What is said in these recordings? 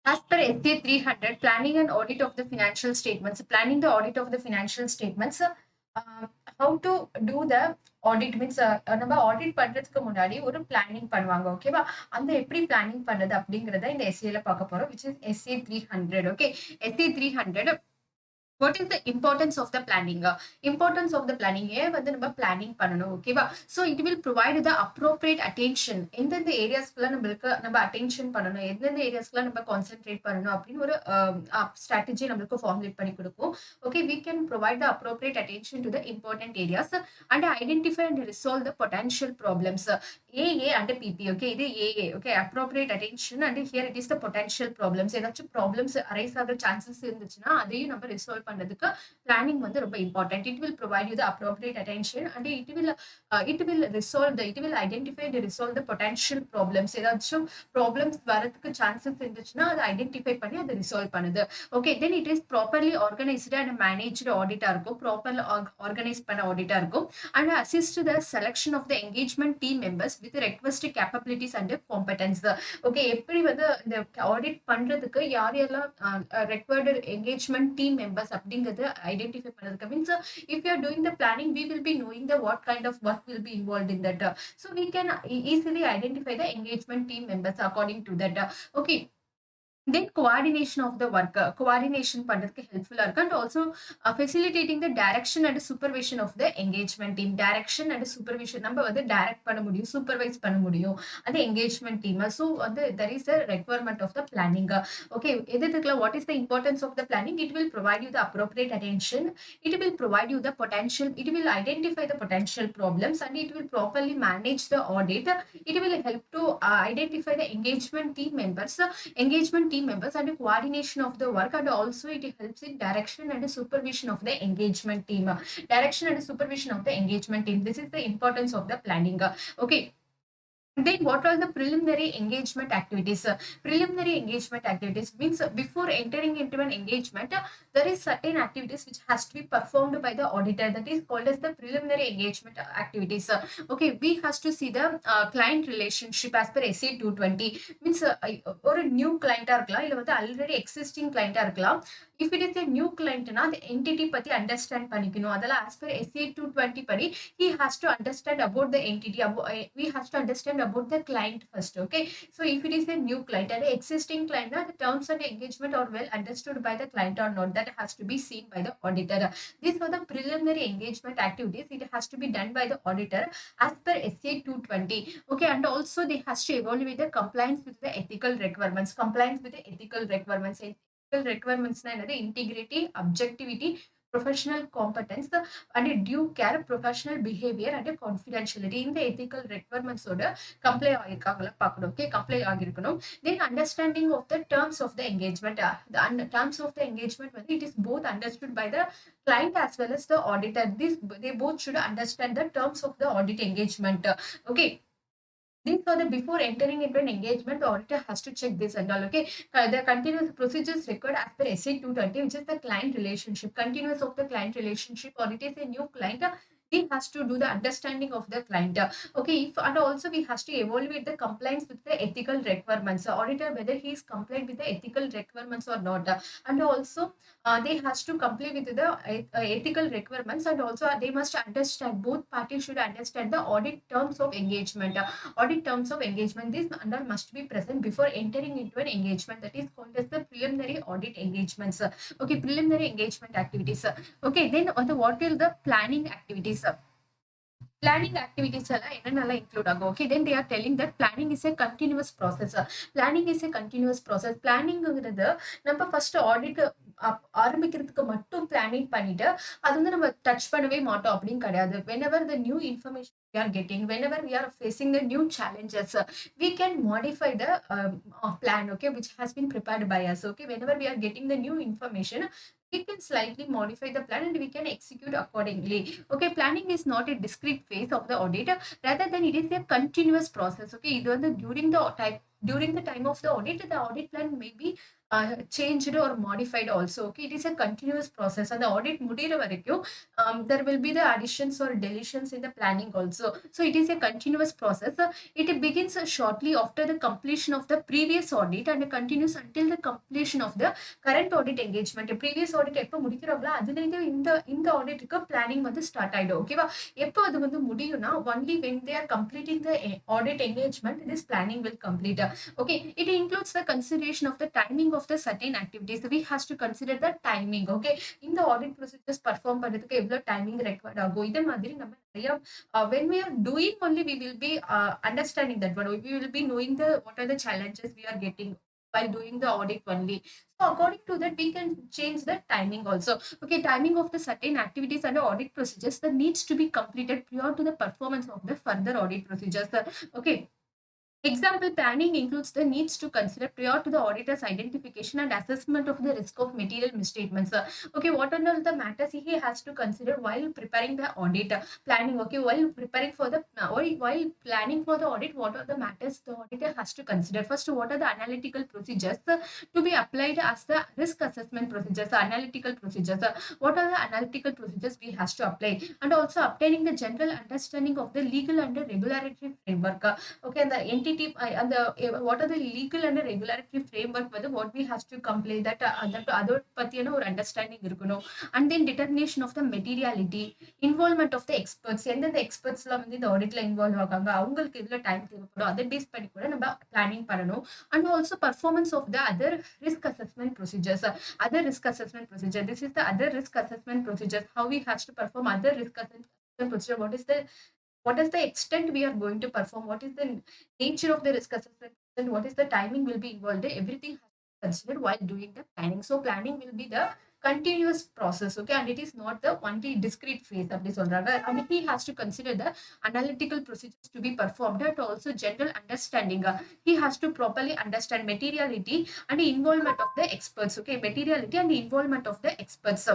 As per SA 300, planning and audit of the financial statements, planning the audit of the financial statements, how to do the audit means நம்ம audit பண்றதுக்கு முன்னாடி ஒரு planning பண்ணுவாங்க ஓகேவா அந்த எப்படி planning பண்றது அப்படிங்கறத இந்த எஸ்ஏல பார்க்க போறோம் which is SA 300 okay SA 300 what is the importance of the planning importance of the planning ஏன் வந்து நம்ம planning பண்ணணும் ஓகேவா so it will provide the appropriate attention எந்தெந்த ஏரியாஸ்க்குள்ள நம்மளுக்கு நம்ம attention பண்ணணும் எந்தெந்த ஏரியாஸ்க்குள்ள நம்ம concentrate பண்ணணும் அப்படின்னு ஒரு strategy நம்மளுக்கு formulate பண்ணி கொடுக்கும் okay we can provide the appropriate attention to the important areas and identify and resolve the potential problems AA and PP okay இது AA okay appropriate attention and here it is the potential problems ஏதாச்சும் problems arise ஆகிற chances இருந்துச்சுன்னா அதையும் நம்ம resolve பண்றதுக்கு planning வந்து ரொம்ப important it will provide you the appropriate attention and it will resolve the it will identify and resolve the potential problems ஏதாச்சும் problems வரதுக்கு chances இருந்துச்சுன்னா அதை identify பண்ணி அதை resolve பண்ணுது okay then it is properly organized and managed audit இருக்கும் properly organized பண்ண audit இருக்கும் and assist the selection of the engagement team members with the requested capabilities and competence okay எப்படி வந்து இந்த audit பண்றதுக்கு யார் யாரெல்லாம் required engagement team members அப்படிங்கறது ஐடென்டிஃபை பண்றதுக்கு means if you are doing the planning we will be knowing the what kind of work will be involved in that so we can easily identify the engagement team members according to that okay then coordination of the work coordination பண்றதுக்கு helpful இருக்கு and also facilitating the direction and supervision of the engagement team direction and supervision நம்ம வந்து direct பண்ண முடியும் supervise பண்ண முடியும் அந்த engagement team so வந்து there is a requirement of the planning okay எதுக்குல what is the importance of the planning it will provide you the appropriate attention it will provide you the potential it will identify the potential problems and it will properly manage the audit it will help to identify the engagement team members engagement team members and coordination of the work and also it helps in direction and supervision of the engagement team direction and supervision of the engagement team this is the importance of the planning okay then what are the preliminary engagement activities preliminary engagement activities means before entering into an engagement there is certain activities which has to be performed by the auditor that is called as the preliminary engagement activities okay we has to see the client relationship as per SA 220 means ஒரு new client இருக்கலாம் இல்ல வந்து already existing client இருக்கலாம் if it is a new client na the entity பத்தி understand பண்ணிக்கணும் அதெல்லாம் as per SA 220 படி he has to understand about the entity we has to understand about the client first okay so if it is a new client and existing client the terms and engagement are well understood by the client or not that has to be seen by the auditor these are the preliminary engagement activities it has to be done by the auditor as per SA 220 okay and also they has to evaluate the compliance with the ethical requirements compliance with the ethical requirements ethical requirements na enadhu integrity objectivity professional competence and due care professional behavior and confidentiality இந்த ethical requirements ஓட comply ஆகிருக்காங்களா பார்க்கணும் okay comply ஆகிருக்கணும் then understanding of the terms of the engagement the terms of the engagement வந்து it is both understood by the client as well as the auditor this they both should understand the terms of the audit engagement okay these are the before entering into an engagement, the auditor has to check this and all. Okay, the continuous procedures required as per SA 220, which is the client relationship, continuous of the client relationship, or it is a new client. He has to do the understanding of the client. Okay, if, and also we has to evaluate the compliance with the ethical requirements. Auditor whether he is compliant with the ethical requirements or not, and also they has to comply with the ethical requirements, and also they must understand both parties should understand the audit terms of engagement. Audit terms of engagement this and all must be present before entering into an engagement that is called as the preliminary audit engagements okay preliminary engagement activities okay then what will the planning activities planning activities எல்லாம் என்னென்னலாம் include ஆகும் okay then they are telling that planning is a continuous process planning is a continuous process planningங்கிறது நம்ம first audit ஆரம்பிக்கிறதுக்கு மட்டும் planning பண்ணிட்டு அது வந்து நம்ம டச் பண்ணவே மாட்டோம் அப்படின்னு கிடையாது whenever the new information we are getting whenever we are facing the new challenges we can modify the plan okay which has been prepared by us okay whenever we are getting the new information we can slightly modify the plan and we can execute accordingly okay planning is not a discrete phase of the audit rather than it is a continuous process okay இது வந்து during the time of the audit plan may be changed or modified also. Okay, it is a continuous process. And the audit முடியிற வரைக்கும் there will be the additions or deletions in the planning also. So it is a continuous process. It begins shortly after the completion of the previous audit and continues until the completion of the current audit engagement. Previous audit எப்போ முடிக்கிறாங்களோ அதுல இருந்து இந்த ஆடிட்டுக்கு planning வந்து start ஆயிடும். ஓகேவா? எப்போ அது வந்து முடியும்னா only when they are completing the audit engagement this planning will complete. Okay, it includes the consideration of the timing of the certain activities. We has to consider the timing. Okay, இந்த audit procedures perform பண்றதுக்கு எவ்வளவு timing required ஆகும். இதே மாதிரி நம்ம நிறைய when we are doing only we will be understanding that one. We will be knowing the what are the challenges we are getting while doing the audit only. So according to that, we can change the timing also. Okay, timing of the certain activities and audit procedures that needs to be completed prior to the performance of the further audit procedures. Okay, example planning includes the needs to consider prior to the auditor's identification and assessment of the risk of material misstatements. Okay, what are all the matters he has to consider while preparing the audit planning? Okay, while preparing for the while planning for the audit, what are the matters the auditor has to consider? First, what are the analytical procedures to be applied as the risk assessment procedures? The analytical procedures. What are the analytical procedures we has to apply? And also obtaining the general understanding of the legal and the regulatory framework. Okay, and the entity and the what are the legal and the regulatory framework whether what we has to comply that other பத்தியான ஒரு understanding இருக்கணும். And then determination of the materiality, involvement of the experts. எந்தெந்த எக்ஸ்பர்ட்ஸ்லாம் வந்து இந்த ஆடிட்ல involve ஆகாங்க, அவங்களுக்கு இதுல time தேவைப்படும், அதை base பண்ணி கூட நம்ம பிளானிங் பண்ணணும். And also performance of the other risk assessment procedures. Other risk assessment procedure, this is the other risk assessment procedure, how we has to perform other risk assessment procedure. What is the extent we are going to perform, what is the nature of the risk assessment, and what is the timing will be involved. Everything has to be considered while doing the planning. So planning will be the continuous process. Okay, and it is not the only discrete phase of this. And he has to consider the analytical procedures to be performed and also general understanding. He has to properly understand materiality and the involvement of the experts. Okay, materiality and the involvement of the experts.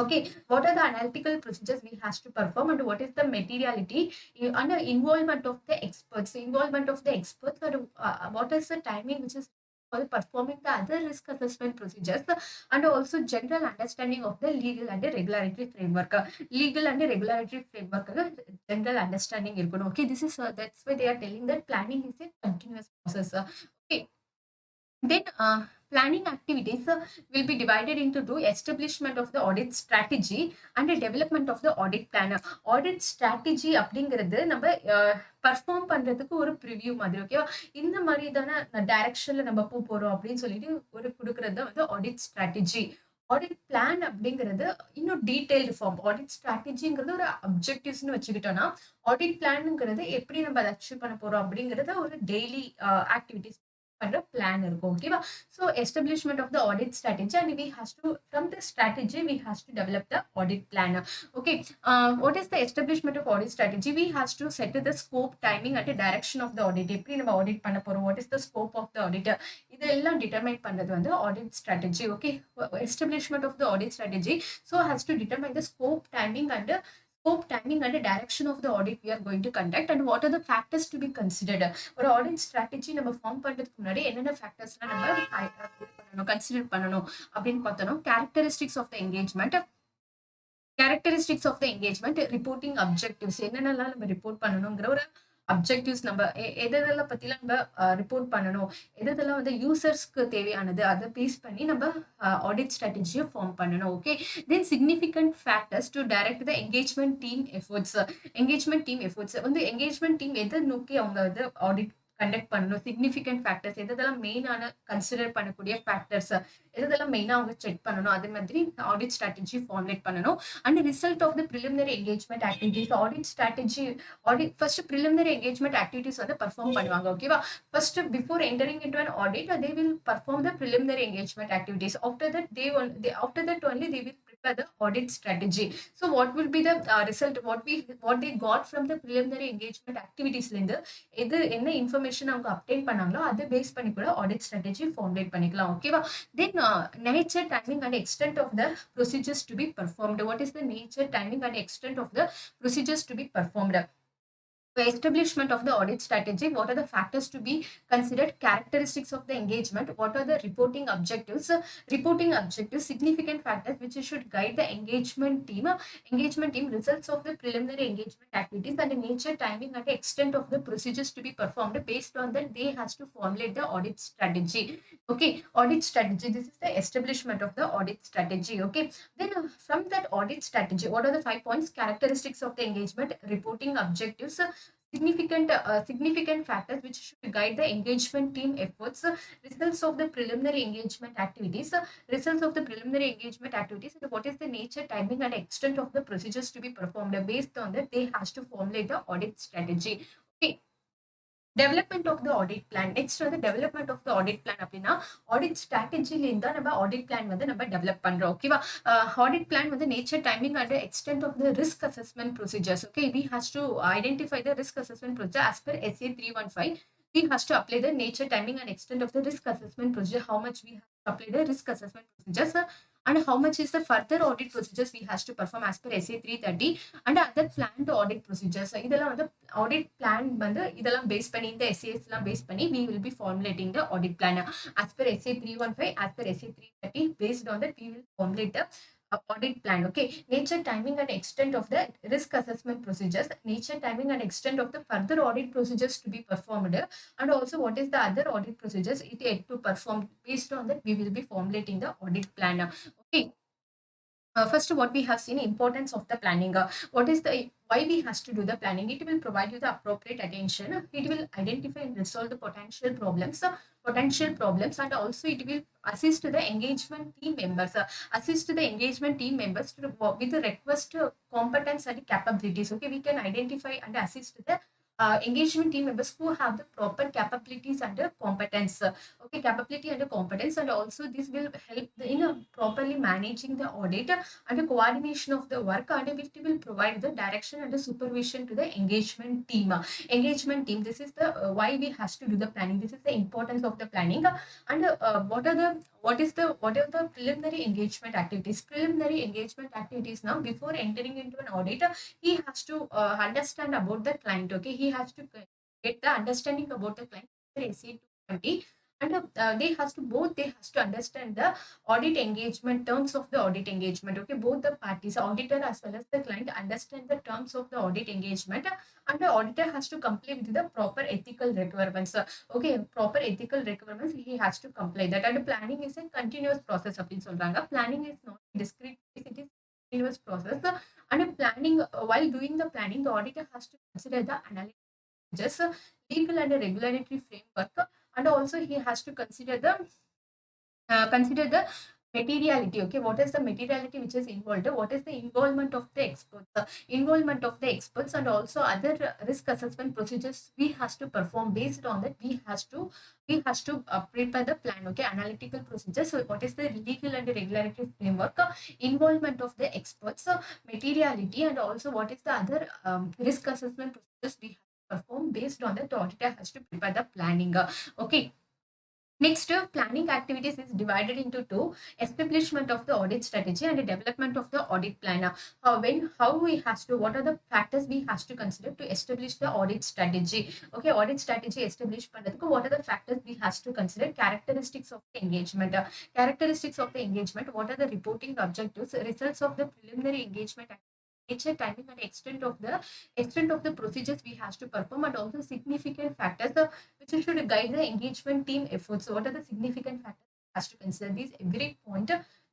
Okay, what are the analytical procedures we has to perform and what is the materiality and the involvement of the experts? Involvement of the experts, and what is the timing which is for performing the other risk assessment procedures and also general understanding of the legal and the regulatory framework. Legal and the regulatory framework, general understanding. Okay, this is that's why they are telling that planning is a continuous process. Okay. Then planning activities will be divided into two: establishment of the audit strategy and the development of the audit plan. Audit strategy அப்படிங்கிறது நம்ம perform பண்றதுக்கு ஒரு preview மாதிரி. ஓகேவா? இந்த மாதிரி தானே டைரக்ஷன்ல நம்ம போறோம் அப்படின்னு சொல்லிட்டு ஒரு கொடுக்கறது வந்து ஆடிட் ஸ்ட்ராட்டஜி. ஆடிட் பிளான் அப்படிங்கிறது இன்னும் டீடைல்டு ஃபார்ம். ஆடிட் ஸ்ட்ராட்டஜிங்கிறது ஒரு அப்ஜெக்டிவ்ஸ்னு வச்சுக்கிட்டோம்னா, ஆடிட் பிளான்ங்கிறது எப்படி நம்ம அதை அச்சீவ் பண்ண போறோம் அப்படிங்கறத ஒரு டெய்லி ஆக்டிவிட்டிஸ் பண்ற பிளான் இருக்கும். ஓகேவா? So establishment of the audit strategy, and we has to from the strategy we has to develop the audit plan. Okay, what is the establishment of audit strategy? We has to set the scope, timing and the direction of the audit. எப்படி நம்ம audit பண்ண போறோம், what is the scope of the audit, இதெல்லாம் determine பண்றது வந்து audit strategy. Okay, establishment of the audit strategy so has to determine the scope, timing and the direction of the audit we are going to conduct, and what are the factors to be considered. ஒரு audit strategy நம்ம form பண்றதுக்கு முன்னாடி என்னென்ன ஃபேக்டர்ஸ்லாம் நம்ம consider பண்ணணும் அப்படின்னு பார்த்தோம். Characteristics of the engagement, reporting objectives, என்னென்னலாம் நம்ம ரிப்போர்ட் பண்ணணுங்கிற ஒரு அப்ஜெக்டிவ்ஸ், நம்ம எதெல்லாம் பத்திலாம் நம்ம ரிப்போர்ட் பண்ணணும், எதெல்லாம் வந்து யூசர்ஸ்க்கு தேவையானது, அதை பேஸ் பண்ணி நம்ம ஆடிட் ஸ்ட்ராட்டஜியை ஃபார்ம் பண்ணணும். Okay, then significant factors to direct the engagement team efforts. Engagement team efforts வந்து என்கேஜ்மெண்ட் டீம் எதை நோக்கி அவங்க வந்து ஆடிட் கண்டக்ட் பண்ணணும். சிக்னிஃபிகண்ட் ஃபேக்டர்ஸ் எதெல்லாம் மெயினான கன்சிடர் பண்ணக்கூடிய ஃபேக்டர்ஸ், எதெல்லாம் மெயினாக அவங்க செக் பண்ணணும், அதே மாதிரி ஆடிட் ஸ்ட்ராட்டஜி ஃபார்முலேட் பண்ணணும். And result of the preliminary engagement activities. Audit strategy first preliminary engagement activities வந்து பர்ஃபார்ம் பண்ணுவாங்க. ஓகேவா? First before entering into an audit they will perform the preliminary engagement activities. After that only they will prepare the audit strategy. So what will be the result, what they got from the preliminary engagement activities ல இருந்து எது என்ன information அவங்க அப்டேன் பண்ணாங்களோ அதை base பண்ணி கூட audit strategy formulate பண்ணிக்கலாம். ஓகேவா? தென் nature, timing and extent of the procedures to be performed. What is the nature, timing and extent of the procedures to be performed? the establishment of the audit strategy, what are the factors to be considered, characteristics of the engagement, what are the reporting objectives, significant factors which should guide the engagement team, results of the preliminary engagement activities, and the nature, timing, and the extent of the procedures to be performed. Based on that, they has to formulate the audit strategy. Okay, audit strategy, this is the establishment of the audit strategy. Okay, then from that audit strategy, what are the 5 points? Characteristics of the engagement, reporting objectives, significant factors which should guide the engagement team efforts, results of the preliminary engagement activities, and what is the nature, timing, and extent of the procedures to be performed. Based on that, they has to formulate the audit strategy. Okay. Development of the audit plan. Next வந்து development of the audit plan அப்படின்னா audit strategy இருந்தா நம்ம audit plan வந்து நம்ம develop பண்றோம். ஓகேவா? Audit plan வந்து nature, timing, and extent of the risk assessment procedures. Okay, we has to identify the risk assessment procedure as per SA 315. We has to apply the nature, timing, and extent of the risk assessment procedure. How much we have to apply the risk assessment procedures, and how much is the further audit procedures we has to perform as per SA 330, and other planned audit procedures. இதெல்லாம் வந்து audit plan வந்து இதெல்லாம் base பண்ணி இந்த SAS எல்லாம் base பண்ணி we will be formulating the audit plan as per SA 315, as per SA 330. Based on that, we will formulate the audit plan. Okay, nature, timing, and extent of the risk assessment procedures, nature, timing, and extent of the further audit procedures to be performed, and also what is the other audit procedures it had to perform. Based on that, we will be formulating the audit plan. Okay. First, what we have seen, importance of the planning. What is the why we has to do the planning? It will provide you the appropriate attention. It will identify and resolve the potential problems, and also it will assist the engagement team members. With the request competence and capabilities. Okay, we can identify and assist the engagement team members who have the proper capabilities and competence. Okay, capability and competence, and also this will help in properly managing the audit and the coordination of the work, and it will provide the direction and the supervision to the engagement team. This is the why we has to do the planning. This is the importance of the planning. And what are the preliminary engagement activities? Preliminary engagement activities, now before entering into an audit, he has to understand about the client. Okay, he has to get the understanding about the client. SA 220, and they has to understand the audit engagement, terms of the audit engagement. Okay, both the parties, auditor as well as the client, understand the terms of the audit engagement, and the auditor has to comply with the proper ethical requirements. Okay, proper ethical requirements he has to comply that. And planning is a continuous process அப்படின்னு சொல்றாங்க. Planning is not discrete, it is continuous process. And planning, while doing the planning, the auditor has to consider the analysis, just legal and regulatory framework, and also he has to consider the materiality. Okay, what is the materiality which is involved? What is the involvement of the experts? And also other risk assessment procedures we has to perform. Based on that, we has to prepare the plan. Okay, analytical procedures. So what is the legal and regulatory framework? Involvement of the experts, materiality, and also what is the other risk assessment procedures we have to perform. Based on that, the auditor has to prepare the planning. Okay. Next, planning activities is divided into two: establishment of the audit strategy and development of the audit plan. What are the factors we has to consider to establish the audit strategy? Okay, audit strategy establish பண்றதுக்கு what are the factors we has to consider? Characteristics of the engagement. What are the reporting objectives? Results of the preliminary engagement, nature, timing, and extent of the procedures we has to perform, and also significant factors which should guide the engagement team efforts. So what are the significant factors we has to consider? These every point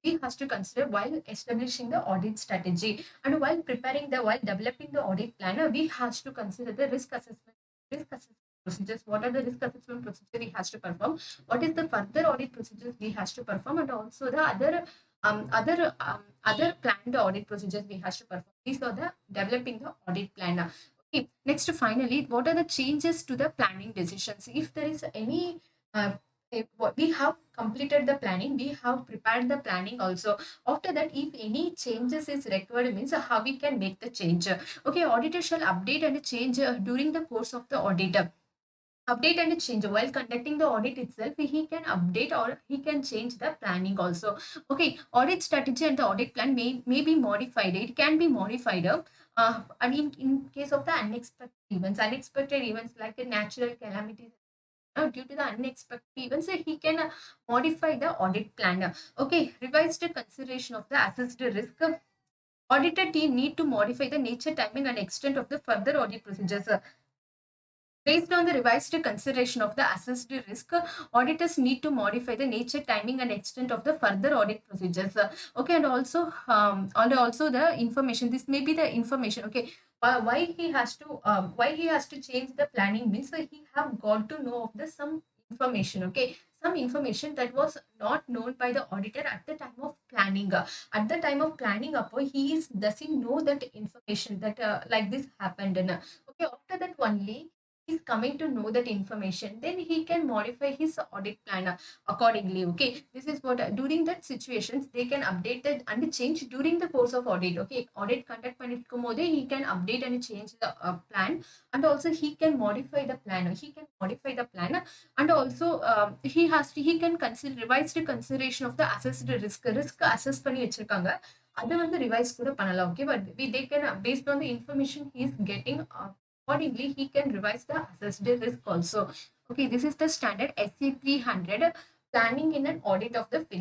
we has to consider while establishing the audit strategy, and while developing the audit plan, we has to consider the risk assessment procedures. What are the risk assessment procedures we has to perform? What is the further audit procedures we has to perform, and also the other planned audit procedures we has to perform. These are the developing the audit plan. Okay, next, finally, what are the changes to the planning decisions? If there is any we have completed the planning, we have prepared the planning also. After that, if any changes is required, means how we can make the change. Okay, auditor shall update and change during the course of the audit. update and change while conducting the audit itself. He can update or he can change the planning also. Okay, audit strategy and the audit plan may be modified. It can be modified, and in case of the unexpected events like a natural calamity, due to the unexpected events, he can modify the audit plan. Okay, revised consideration of the assessed risk. Auditor team need to modify the nature, timing, and extent of the further audit procedures. Based on the revised consideration of the assessed risk, auditors need to modify the nature, timing, and extent of the further audit procedures. Okay, and also the information. This may be the information. Okay, why he has to change the planning means that he have got to know of the some information. Okay, some information that was not known by the auditor at the time of planning. At the time of planning, he is doesn't know that information that like this happened. And okay, after that only he's coming to know that information, then he can modify his audit plan accordingly. Okay, this is what during that situations they can update that and change during the course of audit. Okay, audit conduct பண்ணிருக்கும்போதே he can update and change the plan, and also he can modify the plan. And also he can consider revised consideration of the assessed risk assess பண்ணி வச்சிருக்காங்க, அதை வந்து revise கூட பண்ணலாம். Okay, but they can based on the information he is getting, accordingly he can revise the assessed risk also. Okay, this is the standard SC 300 planning in an audit of the finance.